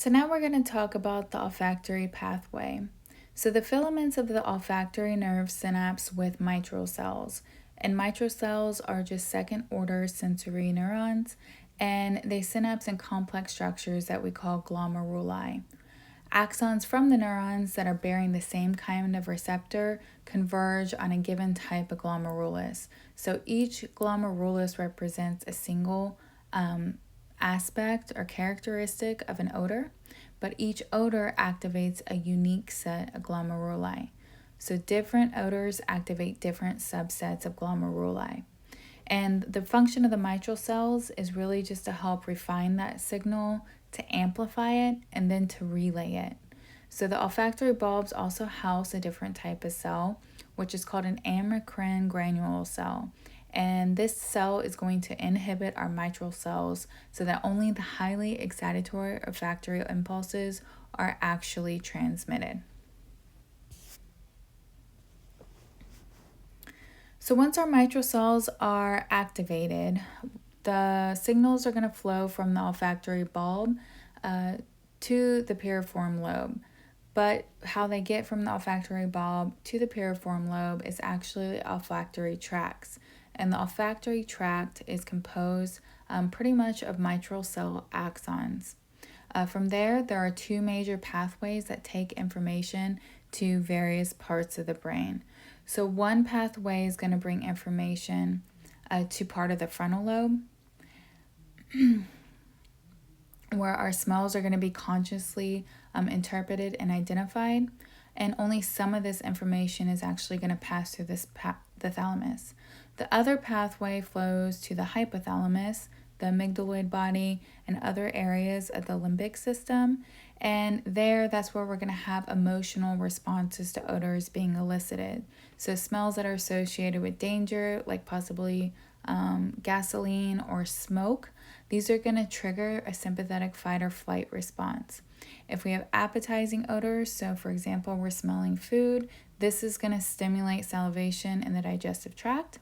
So now we're going to talk about the olfactory pathway. So the filaments of the olfactory nerve synapse with mitral cells. And mitral cells are just second order sensory neurons, and they synapse in complex structures that we call glomeruli. Axons from the neurons that are bearing the same kind of receptor converge on a given type of glomerulus. So each glomerulus represents a single aspect or characteristic of an odor, but each odor activates a unique set of glomeruli. So different odors activate different subsets of glomeruli. And the function of the mitral cells is really just to help refine that signal, to amplify it, and then to relay it. So the olfactory bulbs also house a different type of cell, which is called an amacrine granule cell. And this cell is going to inhibit our mitral cells so that only the highly excitatory olfactory impulses are actually transmitted. So once our mitral cells are activated, the signals are going to flow from the olfactory bulb to the piriform lobe. But how they get from the olfactory bulb to the piriform lobe is actually olfactory tracts. And the olfactory tract is composed pretty much of mitral cell axons. From there are two major pathways that take information to various parts of the brain. So one pathway is going to bring information to part of the frontal lobe, where our smells are going to be consciously interpreted and identified, and only some of this information is actually going to pass through the thalamus. The other pathway flows to the hypothalamus, the amygdaloid body, and other areas of the limbic system, and that's where we're going to have emotional responses to odors being elicited. So smells that are associated with danger, like possibly gasoline or smoke, these are going to trigger a sympathetic fight or flight response. If we have appetizing odors, so for example, we're smelling food, this is going to stimulate salivation in the digestive tract.